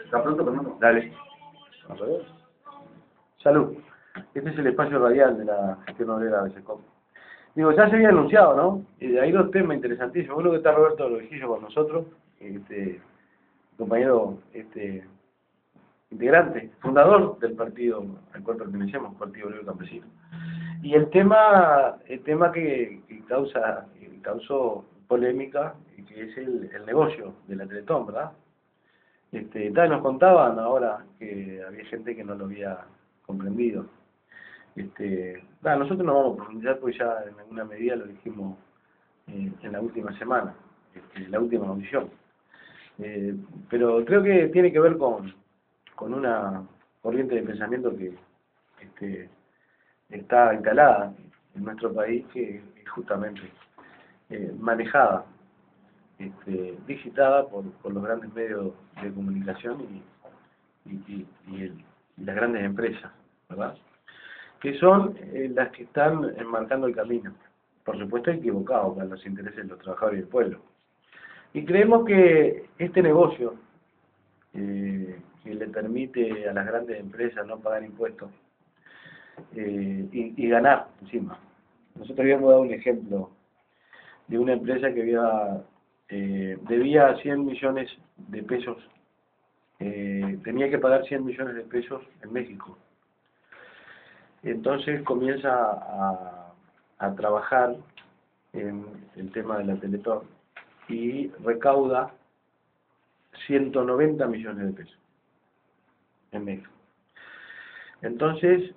¿Está pronto, Fernando? Dale. Vamos a ver. Salud. Este es el espacio radial de la gestión obrera de SECOM. Digo, ya se había anunciado, ¿no? Hay dos temas interesantísimos. Uno que está Roberto Lojillo con nosotros, compañero, integrante, fundador del partido al cual pertenecemos, Partido Obrero Campesino. Y el tema que causó polémica, que es el negocio de la Teletón, ¿verdad? Tal, nos contaban ahora que había gente que no lo había comprendido. Nosotros no vamos a profundizar porque ya en alguna medida lo dijimos en la última semana, la última audición. Pero creo que tiene que ver con una corriente de pensamiento que está instalada en nuestro país, que es justamente manejada, digitada por los grandes medios de comunicación y las grandes empresas, ¿verdad? Que son las que están enmarcando el camino, por supuesto equivocado para los intereses de los trabajadores y del pueblo. Y creemos que este negocio, que le permite a las grandes empresas no pagar impuestos y ganar encima. Nosotros habíamos dado un ejemplo de una empresa que debía 100 millones de pesos, tenía que pagar 100 millones de pesos en México. Entonces comienza a trabajar en el tema de la Teletón y recauda 190 millones de pesos en México. Entonces,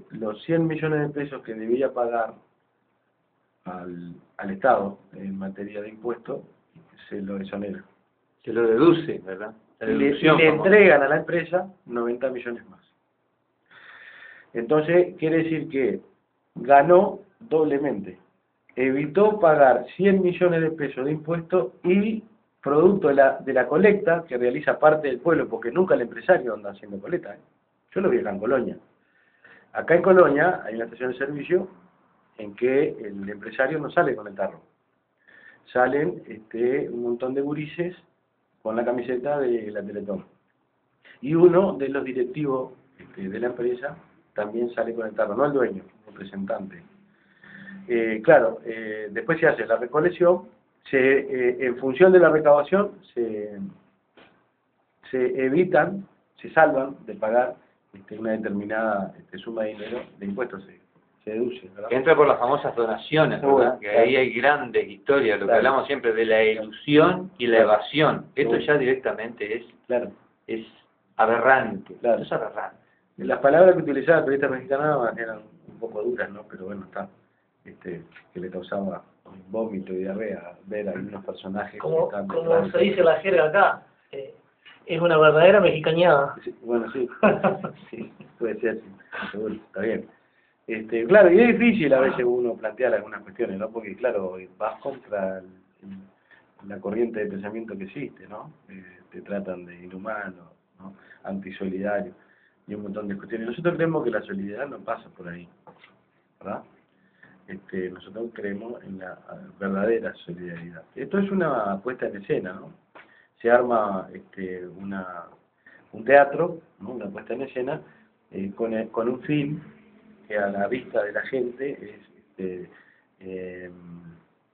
los 100 millones de pesos que debía pagar al Estado en materia de impuestos, se lo exonera. Se lo deduce, ¿verdad? Y le entregan a la empresa 90 millones más. Entonces, quiere decir que ganó doblemente. Evitó pagar 100 millones de pesos de impuestos y producto de la colecta que realiza parte del pueblo, porque nunca el empresario anda haciendo colecta. Yo lo vi acá en Colonia. Acá en Colonia hay una estación de servicio en que el empresario no sale con el tarro. Salen un montón de gurises con la camiseta de la Teletón. Y uno de los directivos de la empresa también sale con el tarro, no el dueño, el representante. Después se hace la recolección, en función de la recaudación se evitan, se salvan de pagar una determinada suma de dinero de impuestos, se deduce, ¿verdad? Que entra por las famosas donaciones, ¿verdad? Que ahí hay grandes historias, lo que hablamos siempre de la ilusión y la evasión. Esto ya directamente es aberrante. Claro. Es aberrante. Las palabras que utilizaba el periodista mexicano eran un poco duras, ¿no? Pero bueno, que le causaba vómito y diarrea ver a algunos personajes como que se dice la jerga acá, es una verdadera mexicañada. Sí, bueno, sí, sí, puede ser, sí, seguro, está bien. Claro, y es difícil a veces uno plantear algunas cuestiones, ¿no? Porque, claro, vas contra la corriente de pensamiento que existe, ¿no? Te tratan de inhumano, ¿no? Antisolidario y un montón de cuestiones. Nosotros creemos que la solidaridad no pasa por ahí, ¿verdad? Nosotros creemos en la verdadera solidaridad. Esto es una puesta en escena, ¿no? Se arma un teatro, ¿no? Una puesta en escena con un fin que a la vista de la gente es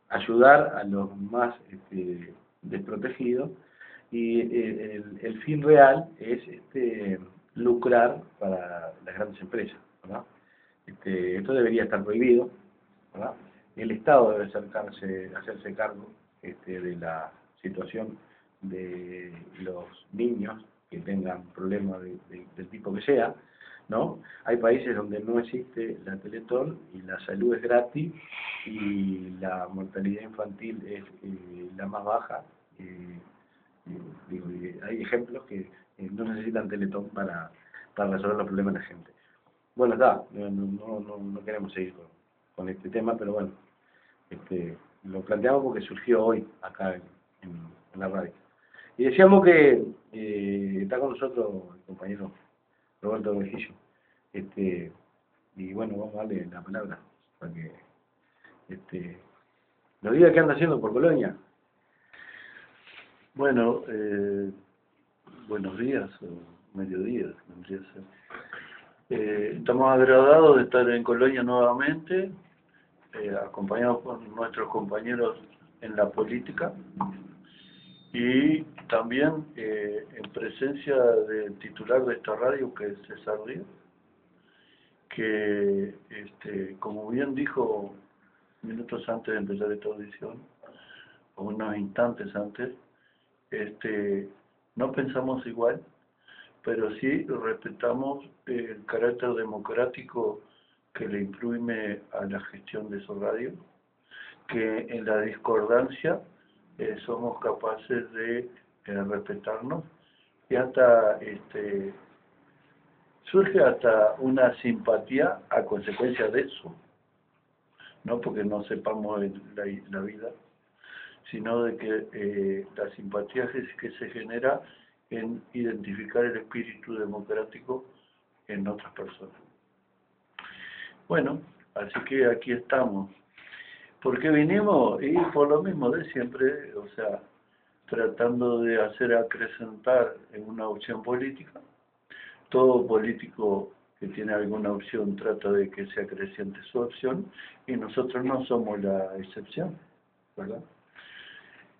ayudar a los más desprotegidos, y el fin real es lucrar para las grandes empresas, ¿verdad? Esto debería estar prohibido, ¿verdad? El Estado debe hacerse cargo de la situación de los niños que tengan problemas del tipo que sea, ¿no? Hay países donde no existe la Teletón y la salud es gratis y la mortalidad infantil es la más baja. Hay ejemplos que no necesitan Teletón para resolver los problemas de la gente. Bueno, no queremos seguir con este tema, pero bueno, lo planteamos porque surgió hoy acá en la radio. Y decíamos que está con nosotros el compañero Roberto Lojillo, y bueno, vamos a darle la palabra para que nos diga qué anda haciendo por Colonia. Bueno, buenos días o mediodía, vendría a ser. Estamos agradados de estar en Colonia nuevamente, acompañados por nuestros compañeros en la política y también en presencia del titular de esta radio, que es César Díaz, que como bien dijo minutos antes de empezar esta audición, o unos instantes antes, no pensamos igual, pero sí respetamos el carácter democrático que le imprime a la gestión de su radio, que en la discordancia somos capaces de respetarnos y hasta surge hasta una simpatía a consecuencia de eso, no porque no sepamos la vida, sino de que la simpatía que se genera en identificar el espíritu democrático en otras personas. Bueno, así que aquí estamos. ¿Por qué vinimos? Y por lo mismo de siempre, o sea, tratando de hacer acrecentar en una opción política. Todo político que tiene alguna opción trata de que se acreciente su opción, y nosotros no somos la excepción, ¿verdad?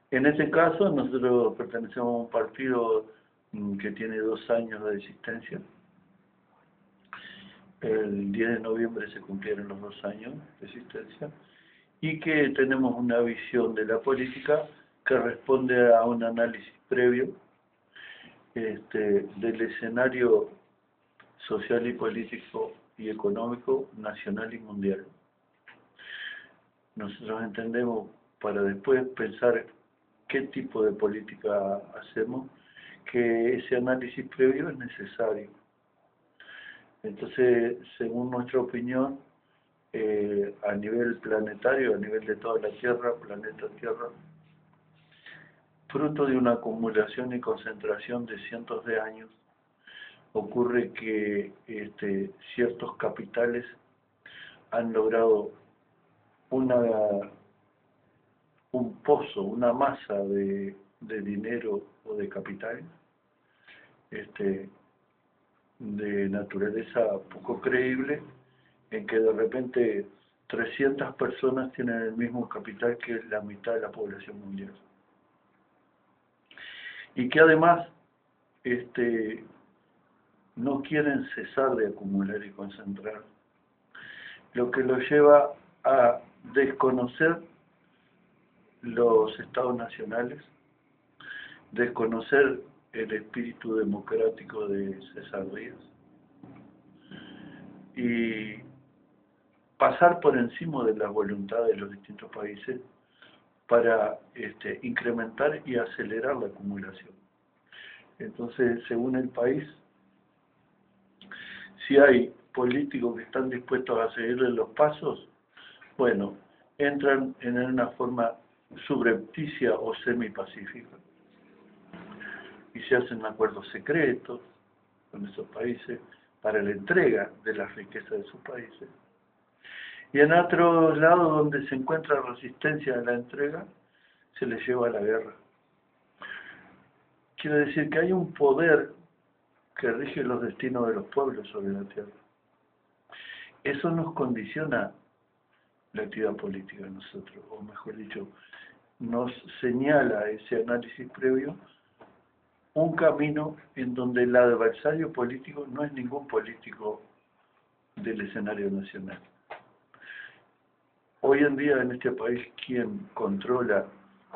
En este caso, nosotros pertenecemos a un partido que tiene 2 años de existencia. El 10 de noviembre se cumplieron los 2 años de existencia, y que tenemos una visión de la política que responde a un análisis previo del escenario social y político y económico nacional y mundial. Nosotros entendemos, para después pensar qué tipo de política hacemos, que ese análisis previo es necesario. Entonces, según nuestra opinión, a nivel planetario, a nivel de toda la Tierra, planeta Tierra, fruto de una acumulación y concentración de cientos de años, ocurre que ciertos capitales han logrado un pozo, una masa de dinero o de capital de naturaleza poco creíble, en que de repente 300 personas tienen el mismo capital que la mitad de la población mundial. Y que además no quieren cesar de acumular y concentrar, lo que los lleva a desconocer los estados nacionales, desconocer el espíritu democrático de César Díaz y pasar por encima de las voluntades de los distintos países para incrementar y acelerar la acumulación. Entonces, según el país, si hay políticos que están dispuestos a seguirle los pasos, bueno, entran en una forma subrepticia o semipacífica y se hacen acuerdos secretos con esos países para la entrega de las riquezas de sus países. Y en otros lados donde se encuentra resistencia a la entrega, se les lleva a la guerra. Quiere decir que hay un poder que rige los destinos de los pueblos sobre la tierra. Eso nos condiciona la actividad política de nosotros, o mejor dicho, nos señala ese análisis previo un camino en donde el adversario político no es ningún político del escenario nacional. Hoy en día en este país quien controla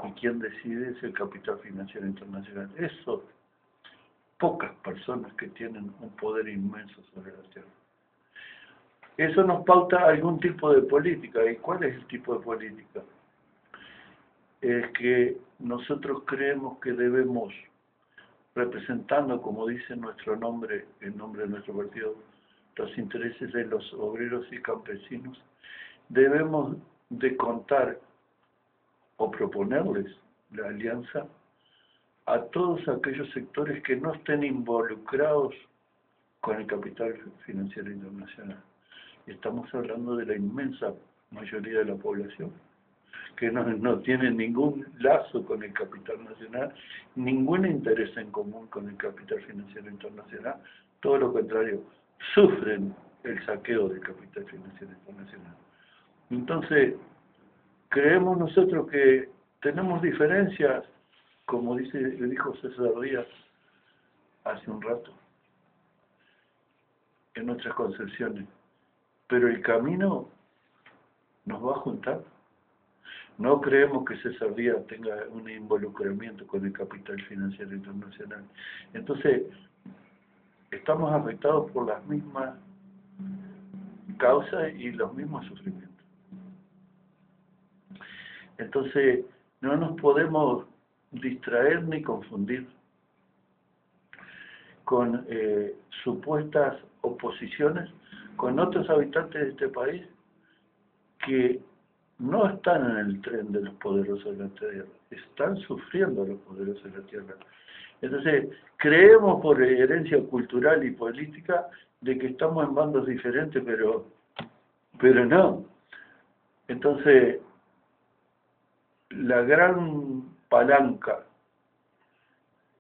y quien decide es el capital financiero internacional. Eso, pocas personas que tienen un poder inmenso sobre la tierra. Eso nos pauta algún tipo de política. ¿Y cuál es el tipo de política? Es que nosotros creemos que debemos, representando, como dice nuestro nombre, el nombre de nuestro partido, los intereses de los obreros y campesinos, debemos de contar o proponerles la alianza a todos aquellos sectores que no estén involucrados con el capital financiero internacional. Y estamos hablando de la inmensa mayoría de la población. que no tienen ningún lazo con el capital nacional, ningún interés en común con el capital financiero internacional, todo lo contrario, sufren el saqueo del capital financiero internacional. Entonces, creemos nosotros que tenemos diferencias, como dijo César Díaz hace un rato, en nuestras concepciones, pero el camino nos va a juntar. No creemos que César Díaz tenga un involucramiento con el capital financiero internacional. Entonces, estamos afectados por las mismas causas y los mismos sufrimientos. Entonces, no nos podemos distraer ni confundir con supuestas oposiciones con otros habitantes de este país que no están en el tren de los poderosos de la tierra, están sufriendo los poderosos de la tierra. Entonces, creemos por herencia cultural y política de que estamos en bandos diferentes, pero no. Entonces, la gran palanca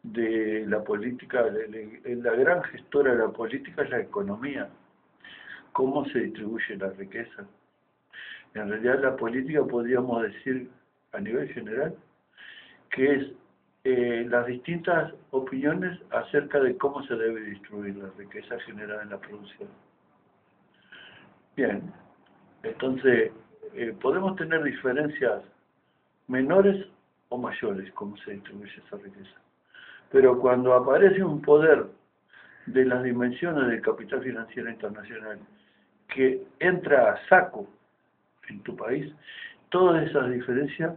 de la política, la gran gestora de la política es la economía. ¿Cómo se distribuye la riqueza? En realidad la política podríamos decir a nivel general que es las distintas opiniones acerca de cómo se debe distribuir la riqueza generada en la producción. Bien, entonces podemos tener diferencias menores o mayores cómo se distribuye esa riqueza. Pero cuando aparece un poder de las dimensiones del capital financiero internacional que entra a saco en tu país, todas esas diferencias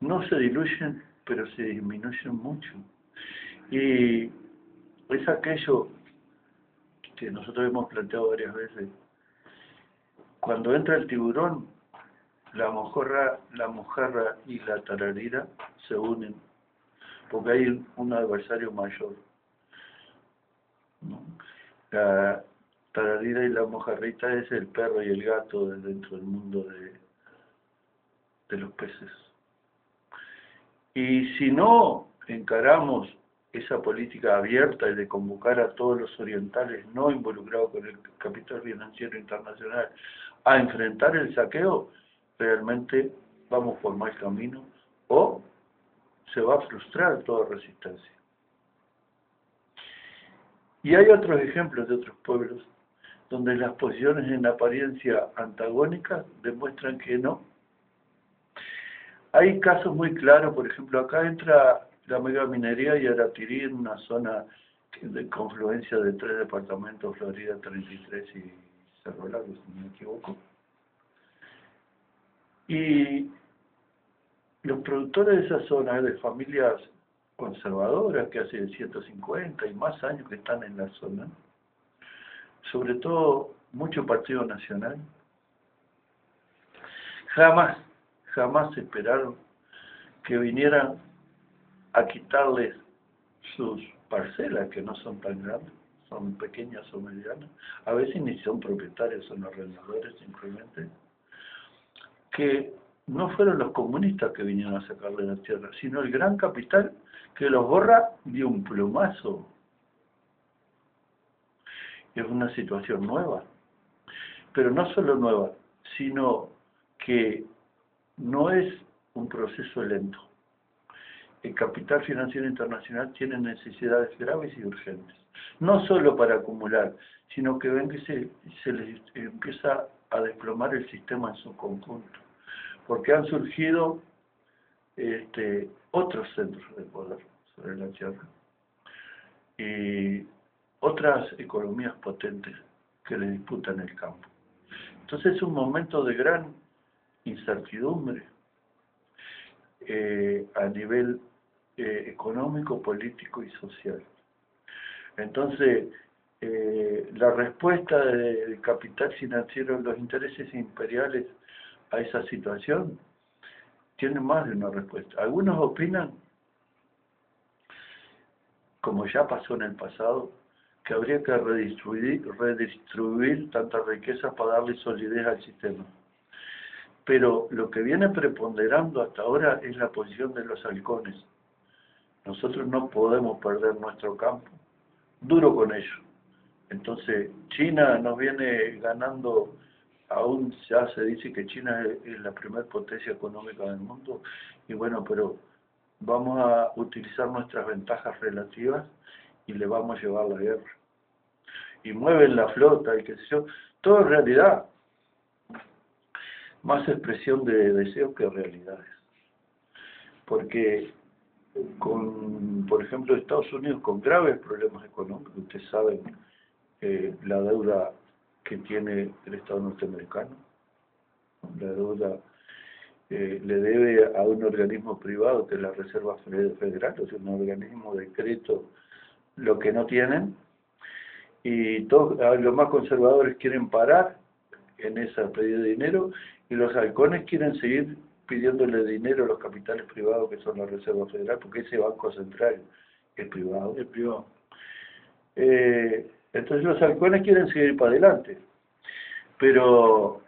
no se diluyen, pero se disminuyen mucho. Y es aquello que nosotros hemos planteado varias veces. Cuando entra el tiburón, la mojarra y la tararira se unen, porque hay un adversario mayor, ¿no? La tararira y la mojarrita es el perro y el gato dentro del mundo de los peces. Y si no encaramos esa política abierta y de convocar a todos los orientales no involucrados con el capital financiero internacional a enfrentar el saqueo, realmente vamos por mal camino o se va a frustrar toda resistencia. Y hay otros ejemplos de otros pueblos donde las posiciones en apariencia antagónicas demuestran que no. Hay casos muy claros, por ejemplo, acá entra la megaminería y Aratirí en una zona de confluencia de 3 departamentos, Florida 33 y Cerro Largo, si no me equivoco. Y los productores de esa zona, de familias conservadoras que hace 150 y más años que están en la zona, sobre todo mucho Partido Nacional, jamás esperaron que vinieran a quitarles sus parcelas, que no son tan grandes, son pequeñas o medianas, a veces ni son propietarios, son arrendadores simplemente, que no fueron los comunistas que vinieron a sacarle la tierra, sino el gran capital que los borra de un plumazo. Es una situación nueva, pero no solo nueva, sino que no es un proceso lento. El capital financiero internacional tiene necesidades graves y urgentes, no solo para acumular, sino que ven que se les empieza a desplomar el sistema en su conjunto, porque han surgido otros centros de poder sobre la tierra y otras economías potentes que le disputan el campo. Entonces es un momento de gran incertidumbre a nivel económico, político y social. Entonces, la respuesta del capital financiero, los intereses imperiales a esa situación, tiene más de una respuesta. Algunos opinan, como ya pasó en el pasado, que habría que redistribuir tanta riqueza para darle solidez al sistema. Pero lo que viene preponderando hasta ahora es la posición de los halcones. Nosotros no podemos perder nuestro campo, duro con ello. Entonces, China nos viene ganando, aún ya se dice que China es la primer potencia económica del mundo, y bueno, pero vamos a utilizar nuestras ventajas relativas y le vamos a llevar la guerra. Y mueven la flota y qué sé yo, todo en realidad, más expresión de deseos que realidades. Porque por ejemplo, Estados Unidos con graves problemas económicos, ustedes saben la deuda que tiene el Estado norteamericano, la deuda le debe a un organismo privado que es la Reserva Federal, o sea, un organismo decreto lo que no tienen, y todos los más conservadores quieren parar en esa pedida de dinero, y los halcones quieren seguir pidiéndole dinero a los capitales privados que son la Reserva Federal, porque ese Banco Central es privado. Es privado. Entonces los halcones quieren seguir para adelante, pero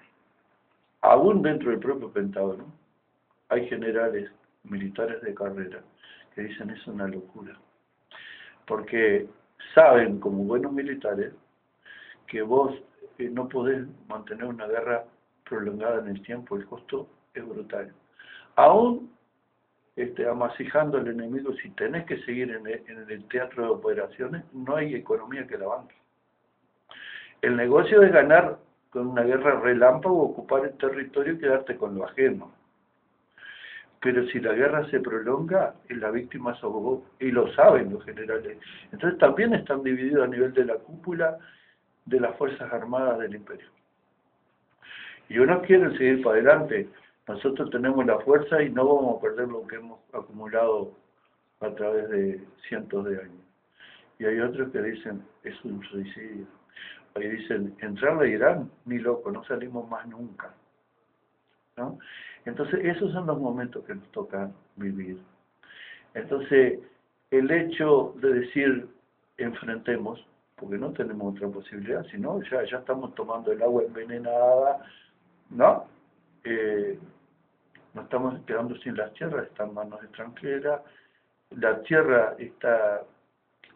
aún dentro del propio Pentágono hay generales militares de carrera que dicen es una locura, porque saben como buenos militares que vos no podés mantener una guerra prolongada en el tiempo, el costo es brutal. Aún amasijando al enemigo, si tenés que seguir en el teatro de operaciones, no hay economía que la banque. El negocio es ganar con una guerra relámpago, ocupar el territorio y quedarte con lo ajeno. Pero si la guerra se prolonga, la víctima sos vos, y lo saben los generales. Entonces también están divididos a nivel de la cúpula de las Fuerzas Armadas del Imperio. Y unos quieren seguir para adelante. Nosotros tenemos la fuerza y no vamos a perder lo que hemos acumulado a través de cientos de años. Y hay otros que dicen, es un suicidio. Ahí dicen, entrar a Irán, ni loco, no salimos más nunca, ¿no? Entonces, esos son los momentos que nos toca vivir. Entonces, el hecho de decir, enfrentemos, porque no tenemos otra posibilidad, sino ya estamos tomando el agua envenenada, ¿no? Nos estamos quedando sin las tierras, están en manos extranjeras, la tierra está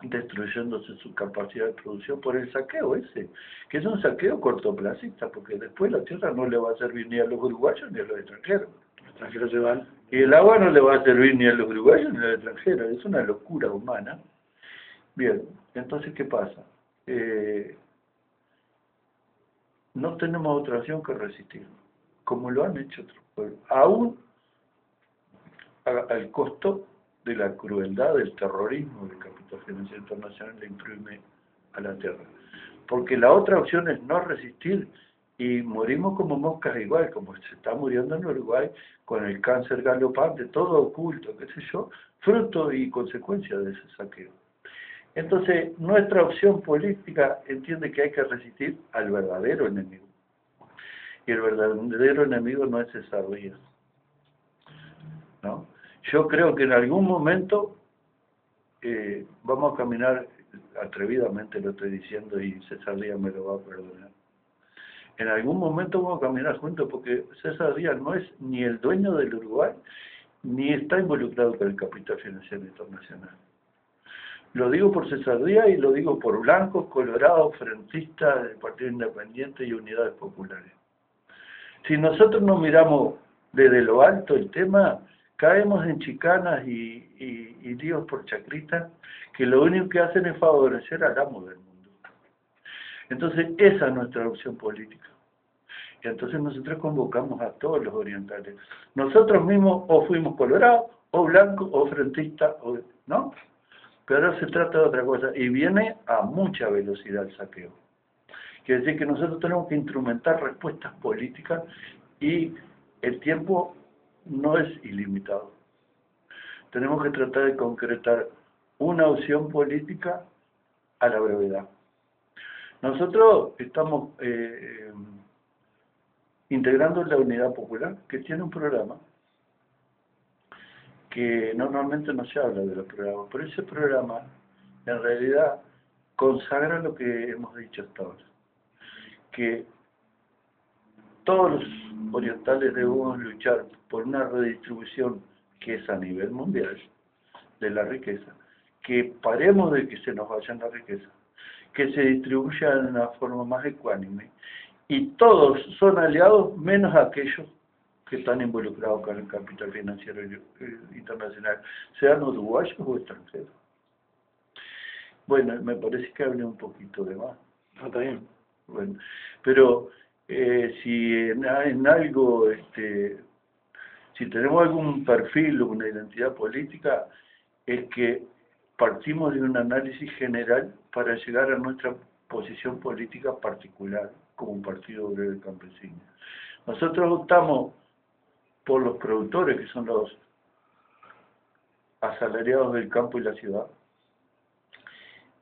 destruyéndose su capacidad de producción por el saqueo ese, que es un saqueo cortoplacista, porque después la tierra no le va a servir ni a los uruguayos ni a los extranjeros. Los extranjeros se van. Y el agua no le va a servir ni a los uruguayos ni a los extranjeros, es una locura humana. Bien, entonces, ¿qué pasa? No tenemos otra opción que resistir, como lo han hecho otros pueblos, aún al costo de la crueldad del terrorismo del capital financiero internacional le imprime a la tierra. Porque la otra opción es no resistir y morimos como moscas igual, como se está muriendo en Uruguay con el cáncer galopante, todo oculto, qué sé yo, fruto y consecuencia de ese saqueo. Entonces, nuestra opción política entiende que hay que resistir al verdadero enemigo. Y el verdadero enemigo no es César Díaz, ¿no? Yo creo que en algún momento vamos a caminar, atrevidamente lo estoy diciendo y César Díaz me lo va a perdonar. En algún momento vamos a caminar juntos porque César Díaz no es ni el dueño del Uruguay, ni está involucrado con el capital financiero internacional. Lo digo por César Díaz y lo digo por blancos, colorados, frentistas del Partido Independiente y Unidades Populares. Si nosotros nos miramos desde lo alto el tema, caemos en chicanas y líos por chacritas que lo único que hacen es favorecer al amo del mundo. Entonces, esa es nuestra opción política. Y entonces nosotros convocamos a todos los orientales. Nosotros mismos o fuimos colorados, o blancos, o frentistas, ¿no? Pero ahora se trata de otra cosa. Y viene a mucha velocidad el saqueo. Quiere decir que nosotros tenemos que instrumentar respuestas políticas y el tiempo no es ilimitado. Tenemos que tratar de concretar una opción política a la brevedad. Nosotros estamos integrando la Unidad Popular, que tiene un programa que normalmente no se habla de los programas, pero ese programa en realidad consagra lo que hemos dicho hasta ahora, que todos los orientales debemos luchar por una redistribución que es a nivel mundial de la riqueza, que paremos de que se nos vaya la riqueza, que se distribuya de una forma más ecuánime, y todos son aliados menos aquellos que están involucrados con el capital financiero internacional, sean uruguayos o extranjeros. Bueno, me parece que hablé un poquito de más. Ah, está bien. Bueno, pero si en algo, si tenemos algún perfil o una identidad política, es que partimos de un análisis general para llegar a nuestra posición política particular como un partido obrero campesino. Nosotros optamos por los productores, que son los asalariados del campo y la ciudad,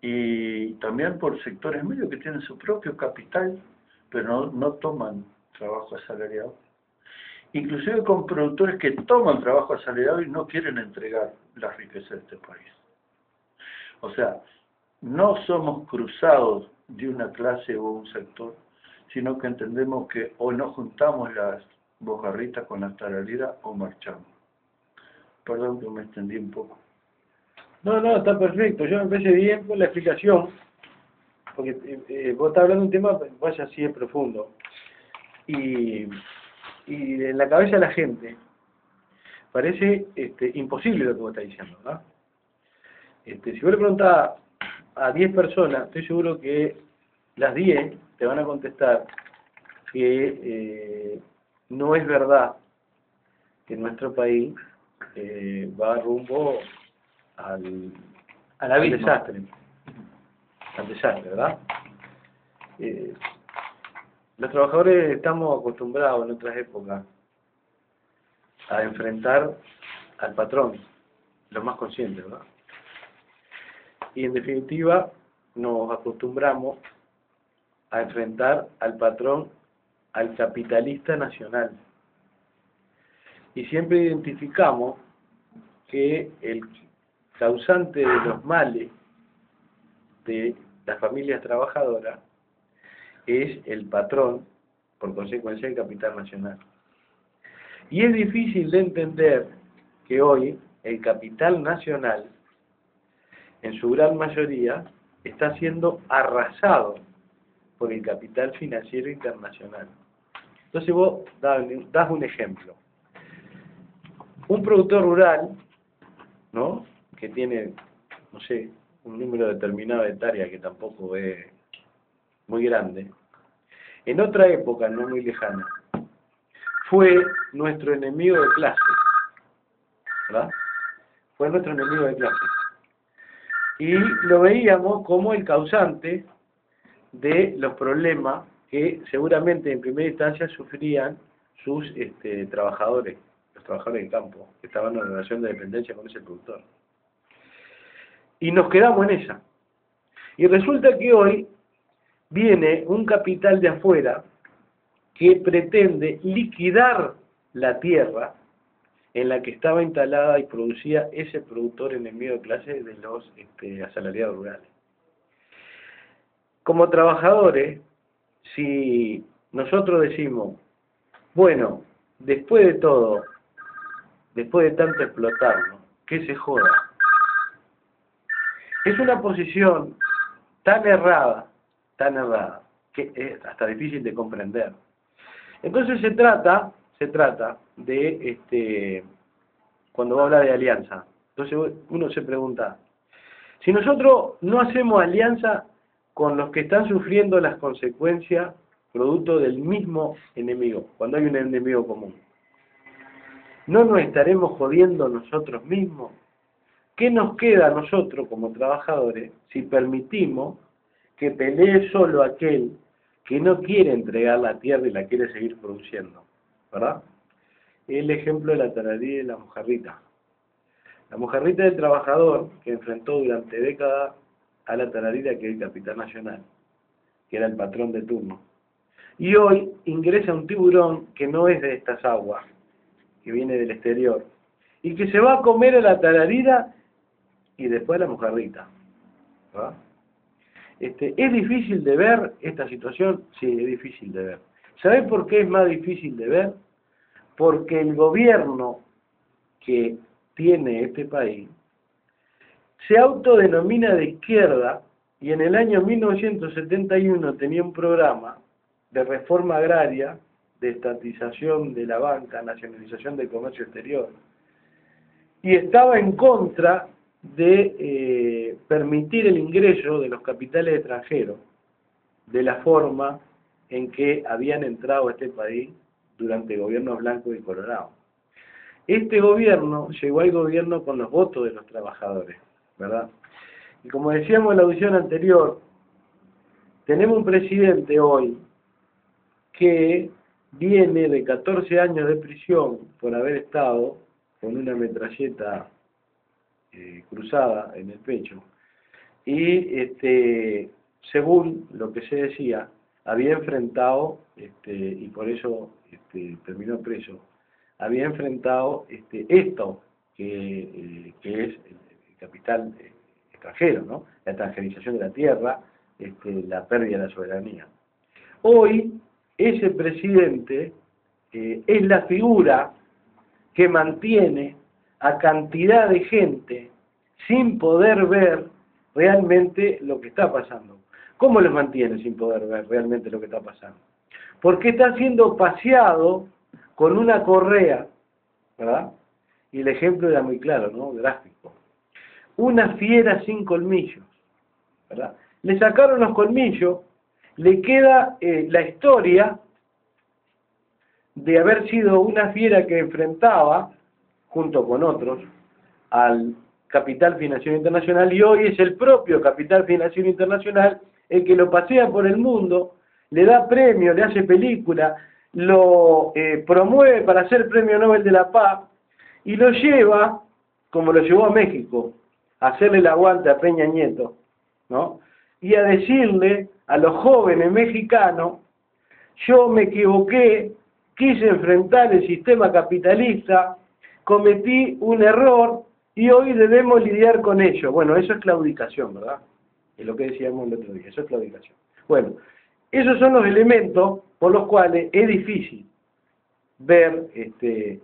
y también por sectores medios que tienen su propio capital, pero no toman trabajo asalariado. Inclusive con productores que toman trabajo asalariado y no quieren entregar la riqueza de este país. O sea, no somos cruzados de una clase o un sector, sino que entendemos que o nos juntamos las bojarritas con las tararidas o marchamos. Perdón que me extendí un poco. No, está perfecto. Yo me parece bien con la explicación, porque vos estás hablando de un tema, vaya así de profundo. Y en la cabeza de la gente parece imposible lo que vos estás diciendo, ¿verdad? Si vos le preguntás a 10 personas, estoy seguro que las 10 te van a contestar que no es verdad que nuestro país va rumbo al desastre. Al desastre, ¿verdad? Los trabajadores estamos acostumbrados en otras épocas a enfrentar al patrón, los más conscientes, ¿verdad? Y en definitiva nos acostumbramos a enfrentar al patrón, al capitalista nacional. Y siempre identificamos que el causante de los males de las familias trabajadoras es el patrón, por consecuencia el capital nacional. Y es difícil de entender que hoy el capital nacional, en su gran mayoría, está siendo arrasado por el capital financiero internacional. Entonces vos das un ejemplo. Un productor rural, ¿no?, que tiene, no sé, un número determinado de hectáreas que tampoco es muy grande, en otra época, no muy lejana, fue nuestro enemigo de clase, ¿verdad? Fue nuestro enemigo de clase. Y lo veíamos como el causante de los problemas que seguramente en primera instancia sufrían sus trabajadores, los trabajadores del campo, que estaban en relación de dependencia con ese productor. Y nos quedamos en esa. Y resulta que hoy viene un capital de afuera que pretende liquidar la tierra en la que estaba instalada y producía ese productor enemigo de clase de los asalariados rurales. Como trabajadores, si nosotros decimos, bueno, después de todo, después de tanto explotarnos, que se joda, es una posición tan errada, que es hasta difícil de comprender. Entonces se trata de, cuando habla de alianza, entonces uno se pregunta, si nosotros no hacemos alianza con los que están sufriendo las consecuencias producto del mismo enemigo, cuando hay un enemigo común, ¿no nos estaremos jodiendo nosotros mismos? ¿Qué nos queda a nosotros como trabajadores si permitimos que pelee solo aquel que no quiere entregar la tierra y la quiere seguir produciendo? ¿Verdad? El ejemplo de la tararira y la mojarrita. La mojarrita del trabajador que enfrentó durante décadas a la tararira, que es el capital nacional, que era el patrón de turno. Y hoy ingresa un tiburón que no es de estas aguas, que viene del exterior, y que se va a comer a la tararira y después a la mojarrita. ¿Verdad? ¿Es difícil de ver esta situación? Sí, es difícil de ver. ¿Sabés por qué es más difícil de ver? Porque el gobierno que tiene este país se autodenomina de izquierda y en el año 1971 tenía un programa de reforma agraria, de estatización de la banca, nacionalización del comercio exterior, y estaba en contra de permitir el ingreso de los capitales extranjeros de la forma en que habían entrado a este país durante gobiernos blancos y colorados. Este gobierno llegó al gobierno con los votos de los trabajadores, ¿verdad? Y como decíamos en la audición anterior, tenemos un presidente hoy que viene de 14 años de prisión por haber estado con una metralleta cruzada en el pecho y según lo que se decía había enfrentado y por eso terminó preso, había enfrentado esto que es el capital extranjero, ¿no? La extranjerización de la tierra, la pérdida de la soberanía. Hoy ese presidente es la figura que mantiene a cantidad de gente sin poder ver realmente lo que está pasando. ¿Cómo los mantiene sin poder ver realmente lo que está pasando? Porque está siendo paseado con una correa, ¿verdad? Y el ejemplo era muy claro, ¿no? Gráfico. Una fiera sin colmillos, ¿verdad? Le sacaron los colmillos, le queda la historia de haber sido una fiera que enfrentaba, junto con otros, al capital financiero internacional, y hoy es el propio capital financiero internacional el que lo pasea por el mundo, le da premio, le hace película, lo promueve para ser premio Nobel de la Paz, y lo lleva, como lo llevó a México, a hacerle el aguante a Peña Nieto, ¿no? Y a decirle a los jóvenes mexicanos, yo me equivoqué, quise enfrentar el sistema capitalista, cometí un error y hoy debemos lidiar con ello. Bueno, eso es claudicación, ¿verdad? Es lo que decíamos el otro día, eso es claudicación. Bueno, esos son los elementos por los cuales es difícil ver,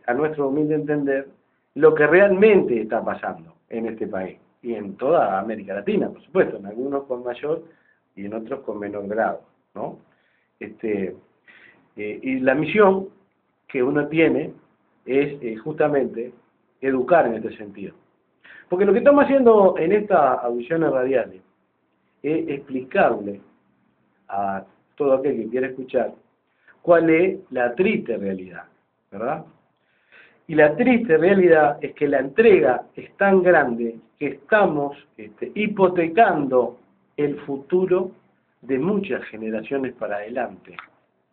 a nuestro humilde entender, lo que realmente está pasando en este país y en toda América Latina, por supuesto, en algunos con mayor y en otros con menor grado, ¿no? Y la misión que uno tiene es justamente educar en este sentido. Porque lo que estamos haciendo en estas audiciones radiales es explicarle a todo aquel que quiera escuchar cuál es la triste realidad, ¿verdad? Y la triste realidad es que la entrega es tan grande que estamos hipotecando el futuro de muchas generaciones para adelante,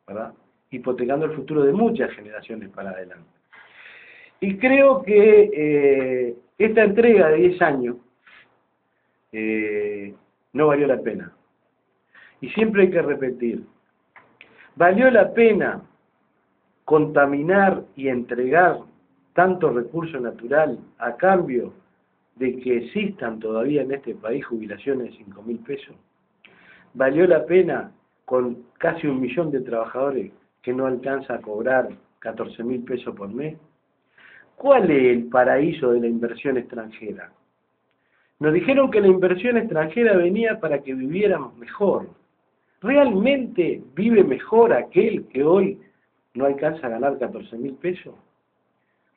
¿verdad? Hipotecando el futuro de muchas generaciones para adelante. Y creo que esta entrega de 10 años no valió la pena. Y siempre hay que repetir, ¿valió la pena contaminar y entregar tanto recurso natural a cambio de que existan todavía en este país jubilaciones de 5.000 pesos? ¿Valió la pena con casi 1 millón de trabajadores que no alcanza a cobrar 14.000 pesos por mes? ¿Cuál es el paraíso de la inversión extranjera? Nos dijeron que la inversión extranjera venía para que viviéramos mejor. ¿Realmente vive mejor aquel que hoy no alcanza a ganar 14.000 pesos?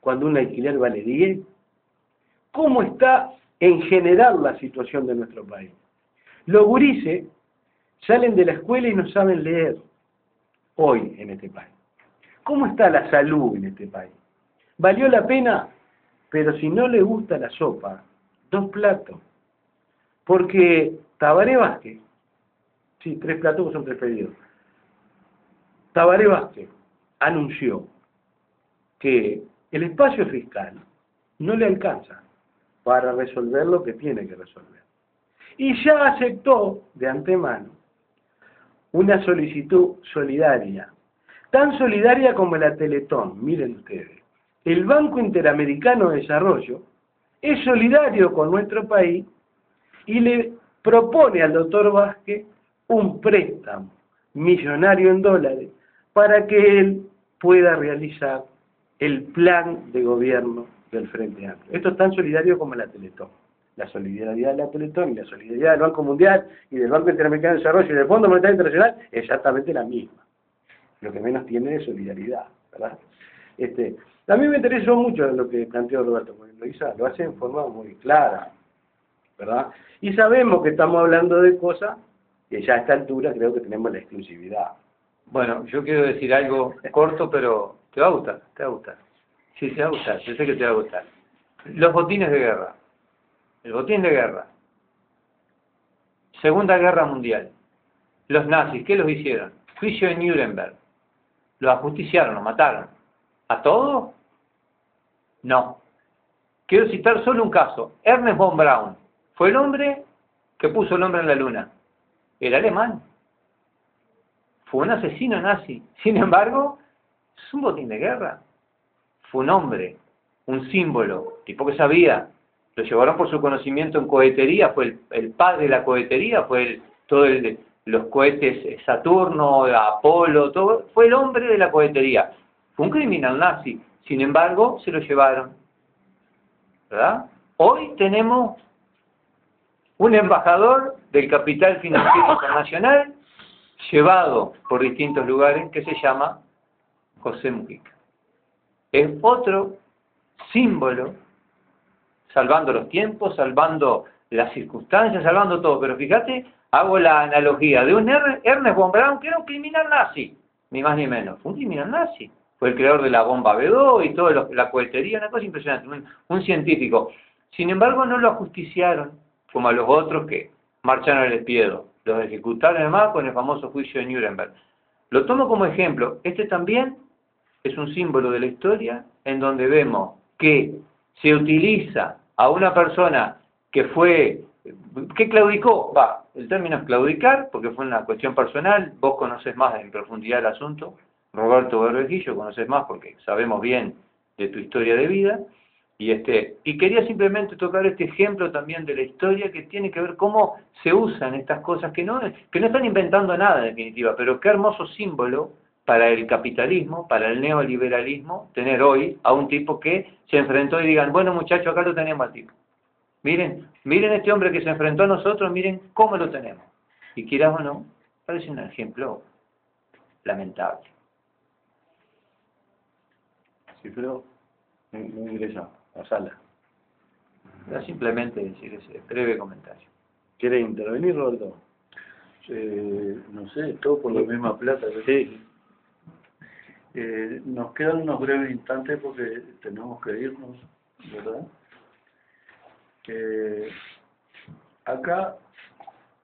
Cuando un alquiler vale 10. ¿Cómo está en general la situación de nuestro país? Los gurises salen de la escuela y no saben leer hoy en este país. ¿Cómo está la salud en este país? ¿Valió la pena? Pero si no le gusta la sopa, 2 platos. Porque Tabaré Vázquez, sí, 3 platos son preferidos. Tabaré Vázquez anunció que el espacio fiscal no le alcanza para resolver lo que tiene que resolver. Y ya aceptó de antemano una solicitud solidaria, tan solidaria como la Teletón. Miren ustedes, el Banco Interamericano de Desarrollo es solidario con nuestro país y le propone al doctor Vázquez un préstamo millonario en dólares para que él pueda realizar el plan de gobierno del Frente Amplio. Esto es tan solidario como la Teletón. La solidaridad de la Teletón y la solidaridad del Banco Mundial y del Banco Interamericano de Desarrollo y del Fondo Monetario Internacional es exactamente la misma. Lo que menos tiene es solidaridad, ¿verdad? A mí me interesó mucho lo que planteó Roberto, porque lo hace en forma muy clara, ¿verdad? Y sabemos que estamos hablando de cosas que ya a esta altura creo que tenemos la exclusividad. Bueno, yo quiero decir algo corto, pero te va a gustar, te va a gustar. Sí, te va a gustar, yo sé que te va a gustar. Los botines de guerra. El botín de guerra. Segunda Guerra Mundial. Los nazis, ¿qué los hicieron? Juicio de Nuremberg. Los ajusticiaron, los mataron. ¿A todos? No. Quiero citar solo un caso. Ernest von Braun. Fue el hombre que puso el hombre en la luna. Era alemán. Fue un asesino nazi. Sin embargo, es un botín de guerra. Fue un hombre, un símbolo, tipo que sabía. Lo llevaron por su conocimiento en cohetería, fue el padre de la cohetería, fue los cohetes Saturno, Apolo, todo, fue el hombre de la cohetería. Fue un criminal nazi, sin embargo, se lo llevaron. ¿Verdad? Hoy tenemos un embajador del capital financiero internacional llevado por distintos lugares que se llama José Mujica. Es otro símbolo, salvando los tiempos, salvando las circunstancias, salvando todo. Pero fíjate, hago la analogía de un Ernest von Braun, que era un criminal nazi, ni más ni menos. Fue un criminal nazi. Fue el creador de la bomba B2 y toda la cohetería, una cosa impresionante, un científico. Sin embargo, no lo ajusticiaron, como a los otros que marchan al despiedo. Los ejecutaron además con el famoso juicio de Nuremberg. Lo tomo como ejemplo. Este también es un símbolo de la historia en donde vemos que se utiliza a una persona que claudicó, el término es claudicar, porque fue una cuestión personal, vos conocés más en profundidad el asunto, Roberto Berrejillo, conoces más porque sabemos bien de tu historia de vida, y quería simplemente tocar este ejemplo también de la historia que tiene que ver cómo se usan estas cosas, que no están inventando nada en definitiva, pero qué hermoso símbolo para el capitalismo, para el neoliberalismo, tener hoy a un tipo que se enfrentó y digan, bueno muchachos, acá lo tenemos al tipo. Miren este hombre que se enfrentó a nosotros, miren cómo lo tenemos. Y quieras o no, parece un ejemplo lamentable. Sí, pero no ingresa a sala. Era simplemente decir ese breve comentario. ¿Quiere intervenir, Roberto? No sé, todo por la misma plata. Sí. Nos quedan unos breves instantes porque tenemos que irnos, ¿verdad? Acá,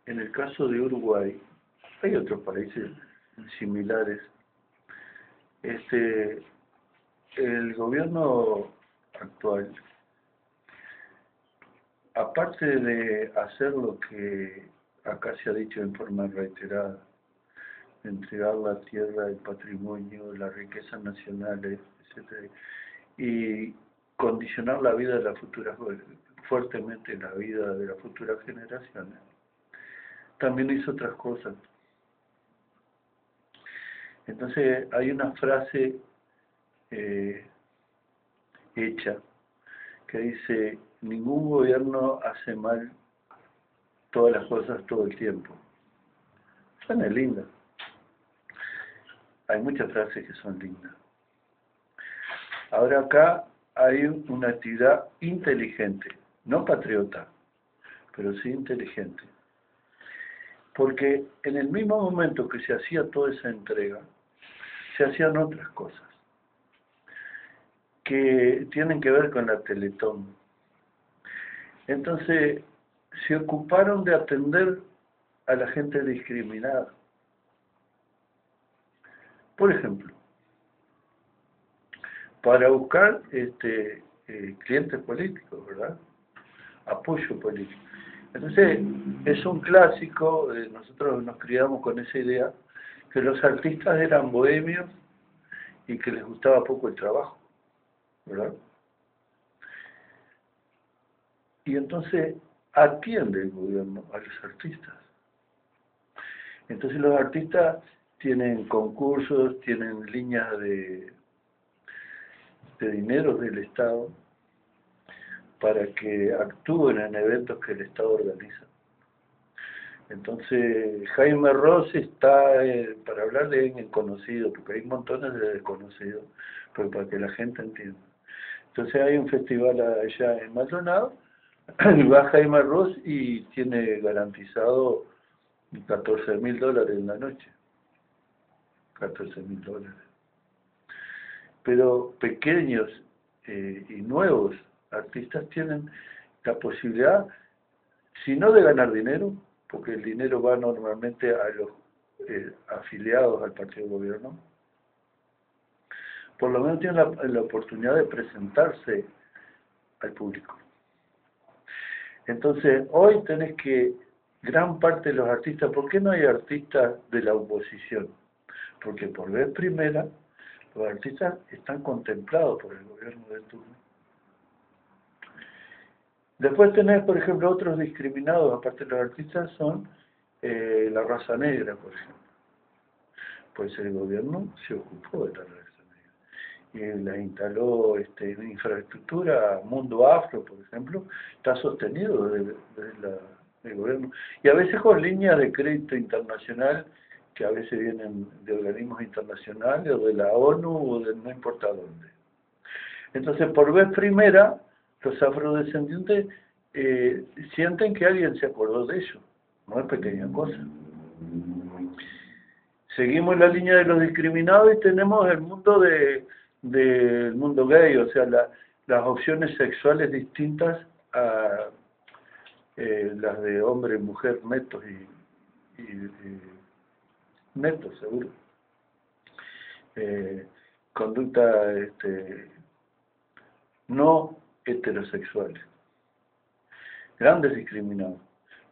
en el caso de Uruguay, hay otros países similares. El gobierno actual, aparte de hacer lo que acá se ha dicho en forma reiterada, entregar la tierra, el patrimonio, las riquezas nacionales, etc., y condicionar la vida de las futuras, fuertemente la vida de las futuras generaciones, también hizo otras cosas. Entonces hay una frase hecha que dice: ningún gobierno hace mal todas las cosas todo el tiempo. Suena linda. Hay muchas frases que son lindas. Ahora acá hay una actividad inteligente, no patriota, pero sí inteligente. Porque en el mismo momento que se hacía toda esa entrega, se hacían otras cosas que tienen que ver con la Teletón. Entonces, se ocuparon de atender a la gente discriminada. Por ejemplo, para buscar clientes políticos, ¿verdad? Apoyo político. Entonces, es un clásico, nosotros nos criamos con esa idea, que los artistas eran bohemios y que les gustaba poco el trabajo, ¿verdad? Y entonces atiende el gobierno a los artistas. Entonces los artistas tienen concursos, tienen líneas de dinero del Estado para que actúen en eventos que el Estado organiza. Entonces, Jaime Ross está, para hablar de alguien conocido, porque hay montones de desconocidos, pero para que la gente entienda. Entonces hay un festival allá en Maldonado, y va Jaime Ross y tiene garantizado $14.000 en la noche. $14.000. Pero pequeños y nuevos artistas tienen la posibilidad, si no de ganar dinero, porque el dinero va normalmente a los afiliados al partido de gobierno, por lo menos tienen la oportunidad de presentarse al público. Entonces, hoy tenés que, gran parte de los artistas, ¿por qué no hay artistas de la oposición? Porque por vez primera, los artistas están contemplados por el gobierno de turno. Después tenés, por ejemplo, otros discriminados, aparte de los artistas, son la raza negra, por ejemplo. Pues el gobierno se ocupó de la raza negra. Y la instaló en infraestructura, Mundo Afro, por ejemplo, está sostenido desde el gobierno. Y a veces con líneas de crédito internacional, que a veces vienen de organismos internacionales, o de la ONU, o de no importa dónde. Entonces, por vez primera, los afrodescendientes sienten que alguien se acordó de ellos. No es pequeña cosa. Seguimos la línea de los discriminados y tenemos el mundo del mundo gay, o sea, las opciones sexuales distintas a las de hombre, mujer, netos y netos, seguro. Conducta no heterosexuales. Grandes discriminados.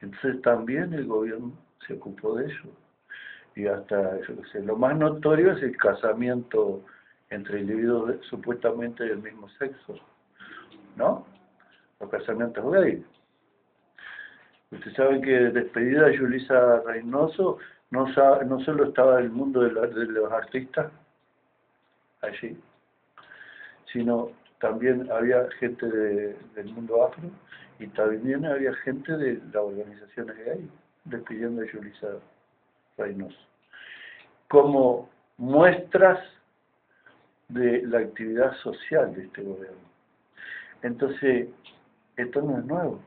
Entonces también el gobierno se ocupó de eso. Y hasta, yo qué sé, lo más notorio es el casamiento entre individuos supuestamente del mismo sexo, ¿no? Los casamientos gays. Ustedes saben que despedida de Yulisa Reynoso no solo estaba el mundo de los artistas allí, sino también había gente del mundo afro y también había gente de las organizaciones gay despidiendo a Yulisa Reynoso, como muestras de la actividad social de este gobierno. Entonces, esto no es nuevo.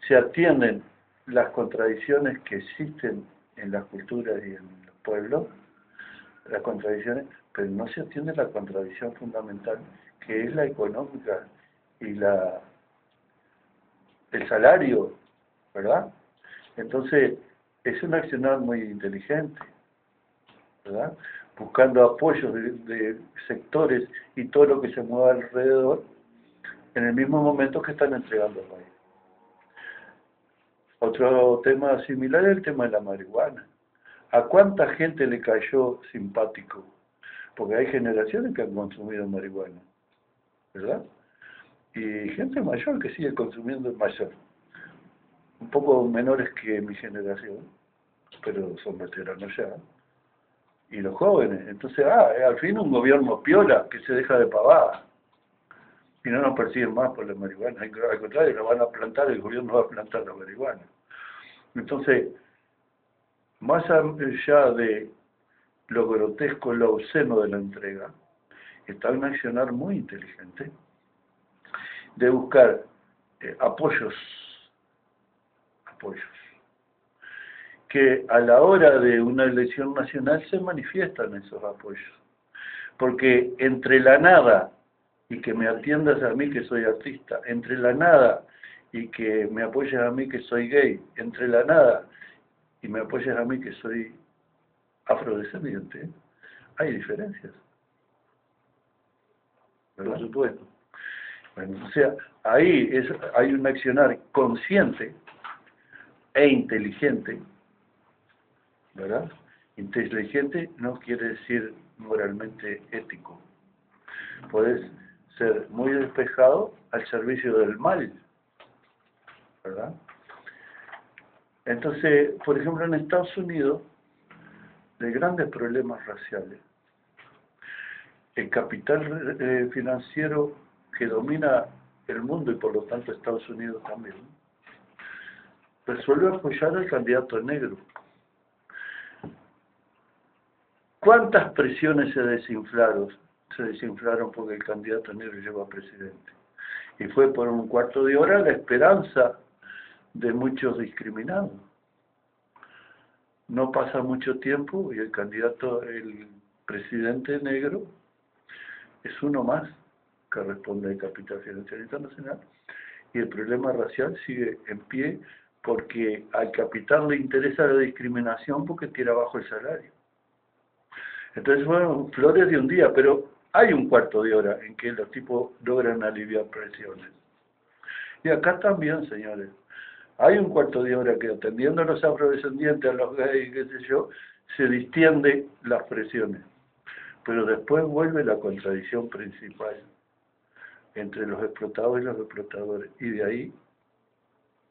Se atienden las contradicciones que existen en las culturas y en los pueblos, las contradicciones, pero no se atiende la contradicción fundamental, que es la económica y el salario, ¿verdad? Entonces, es un accionar muy inteligente, ¿verdad? Buscando apoyos de sectores y todo lo que se mueva alrededor, en el mismo momento que están entregando el país. Otro tema similar es el tema de la marihuana. ¿A cuánta gente le cayó simpático? Porque hay generaciones que han consumido marihuana, ¿verdad? Y gente mayor que sigue consumiendo mayor. Un poco menores que mi generación, pero son veteranos ya. Y los jóvenes. Entonces, al fin un gobierno piola que se deja de pavada. Y no nos persiguen más por la marihuana. Al contrario, nos van a plantar, el gobierno va a plantar la marihuana. Entonces, más allá de lo grotesco, lo obsceno de la entrega, está un accionar muy inteligente de buscar apoyos, que a la hora de una elección nacional se manifiestan esos apoyos. Porque entre la nada y que me atiendas a mí que soy artista, entre la nada y que me apoyes a mí que soy gay, entre la nada y me apoyes a mí que soy afrodescendiente, hay diferencias. ¿Verdad? Por supuesto. Bueno, o sea, ahí hay un accionar consciente e inteligente, ¿verdad? Inteligente no quiere decir moralmente ético. Puedes ser muy despejado al servicio del mal, ¿verdad? Entonces, por ejemplo, en Estados Unidos, de grandes problemas raciales. El capital financiero que domina el mundo y por lo tanto Estados Unidos también, resuelve apoyar al candidato negro. ¿Cuántas presiones se desinflaron? Se desinflaron porque el candidato negro llegó a presidente. Y fue por un cuarto de hora la esperanza de muchos discriminados. No pasa mucho tiempo y el candidato, el presidente negro, es uno más que responde al capital financiero internacional. Y el problema racial sigue en pie porque al capital le interesa la discriminación porque tira abajo el salario. Entonces fueron flores de un día, pero hay un cuarto de hora en que los tipos logran aliviar presiones. Y acá también, señores, hay un cuarto de hora que atendiendo a los afrodescendientes, a los gays, qué sé yo, se distiende las presiones. Pero después vuelve la contradicción principal entre los explotados y los explotadores. Y de ahí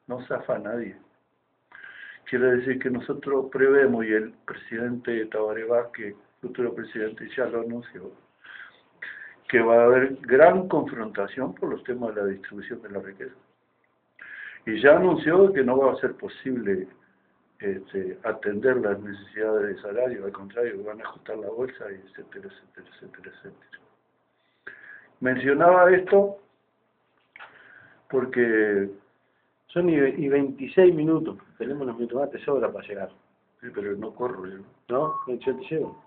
no zafa nadie. Quiere decir que nosotros prevemos, y el presidente Tabaré Vázquez, futuro presidente, ya lo anunció, que va a haber gran confrontación por los temas de la distribución de la riqueza. Y ya anunció que no va a ser posible atender las necesidades de salario, al contrario, van a ajustar la bolsa, y etcétera, etcétera, etcétera, etcétera. Mencionaba esto porque... Son y 26 minutos, tenemos unos minutos más, te sobra para llegar. Sí, pero no corro yo. ¿No? Yo te llevo.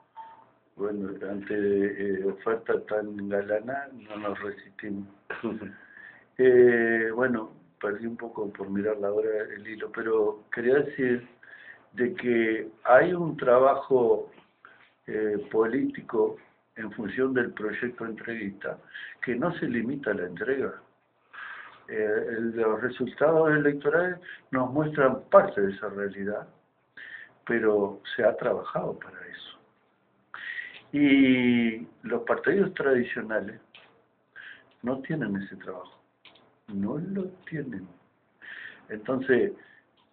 Bueno, ante oferta tan galana no nos resistimos. Bueno, perdí un poco por mirar la hora el hilo, pero quería decir de que hay un trabajo político en función del proyecto entreguista que no se limita a la entrega. Los resultados electorales nos muestran parte de esa realidad, pero se ha trabajado para eso. Y los partidos tradicionales no tienen ese trabajo, no lo tienen. Entonces,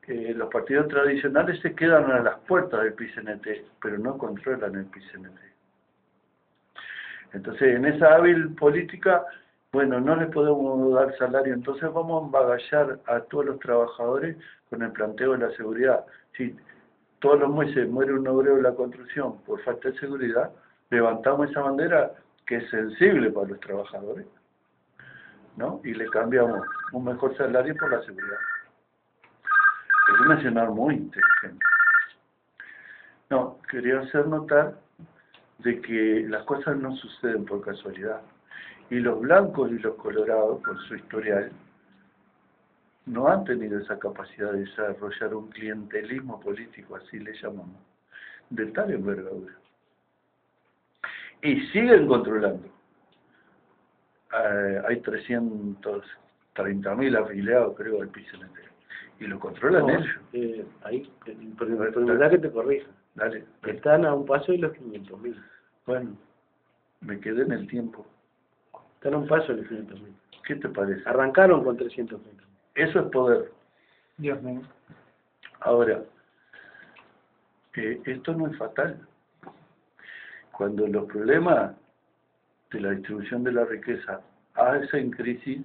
los partidos tradicionales se quedan a las puertas del PCNT, pero no controlan el PCNT. Entonces, en esa hábil política, bueno, no les podemos dar salario, entonces vamos a embagallar a todos los trabajadores con el planteo de la seguridad. Si todos los meses muere un obrero de la construcción por falta de seguridad, levantamos esa bandera que es sensible para los trabajadores, ¿no? Y le cambiamos un mejor salario por la seguridad. Es un escenario muy inteligente. No, quería hacer notar de que las cosas no suceden por casualidad. Y los blancos y los colorados, con su historial, no han tenido esa capacidad de desarrollar un clientelismo político, así le llamamos, de tal envergadura. Y siguen controlando. Hay 330.000 afiliados, creo, del PCNT. Y lo controlan ellos. Ahí, permitá que te corrija. Dale. Están a un paso de los 500.000. Bueno, me quedé en el tiempo. Están a un paso de los 500.000. ¿Qué te parece? Arrancaron con 300.000. Eso es poder. Dios mío. Ahora, esto no es fatal. Cuando los problemas de la distribución de la riqueza hacen crisis,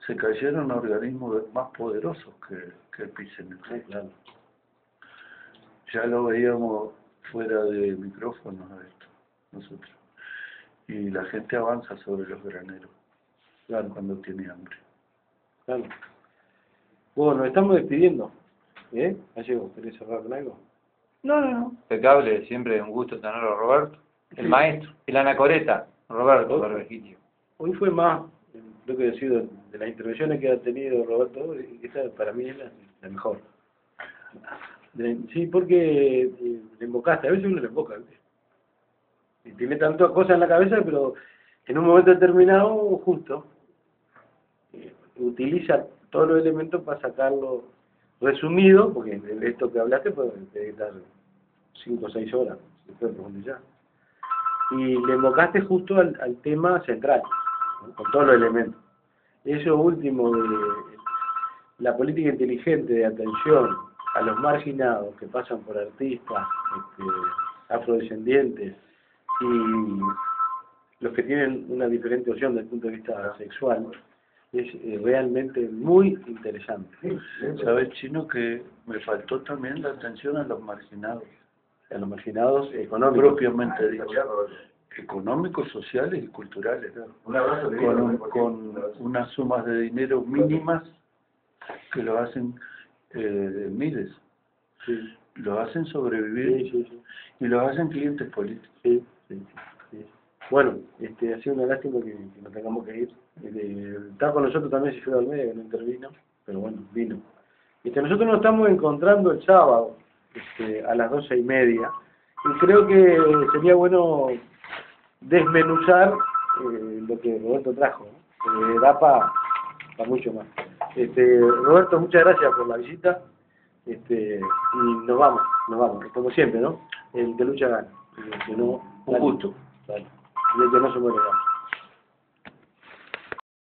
se cayeron organismos más poderosos que el PCNT. Claro. Ya lo veíamos fuera de micrófonos a esto, nosotros. Y la gente avanza sobre los graneros, claro, cuando tiene hambre. Claro. Bueno, nos estamos despidiendo. Gallego, ¿querés cerrar con algo? No. Impecable, siempre un gusto tenerlo a Roberto. El maestro, el anacoreta, Roberto Berbegicio. Hoy fue más, lo que decir, de las intervenciones que ha tenido Roberto, esta para mí es la mejor. Sí, porque le invocaste, a veces uno le invoca, ¿viste? Y tiene tantas cosas en la cabeza, pero en un momento determinado, justo, utiliza todos los elementos para sacarlo resumido, porque de esto que hablaste puede dar 5 o 6 horas, se puede profundizar. Y le invocaste justo al tema central, ¿no? Con todos los elementos. Eso último de la política inteligente de atención a los marginados que pasan por artistas, afrodescendientes y los que tienen una diferente opción desde el punto de vista sexual, es realmente muy interesante. ¿Sabes, Chino, que me faltó también la atención a los marginados? A los marginados económicos. Propiamente dicho. Económicos, sociales y culturales. Con unas sumas de dinero mínimas que lo hacen miles. Sí. Lo hacen sobrevivir y los hacen clientes políticos. Sí. Bueno, ha sido una lástima que nos tengamos que ir. Está con nosotros también Sigfredo Almeida, que no intervino, pero bueno, vino. Nosotros nos estamos encontrando el sábado a las 12:30 y creo que sería bueno desmenuzar lo que Roberto trajo, ¿no? Da para mucho más. Roberto, muchas gracias por la visita y nos vamos, como siempre, ¿no? El que lucha gana, el que no, Un gusto. Vale. Y el que no se muere gana.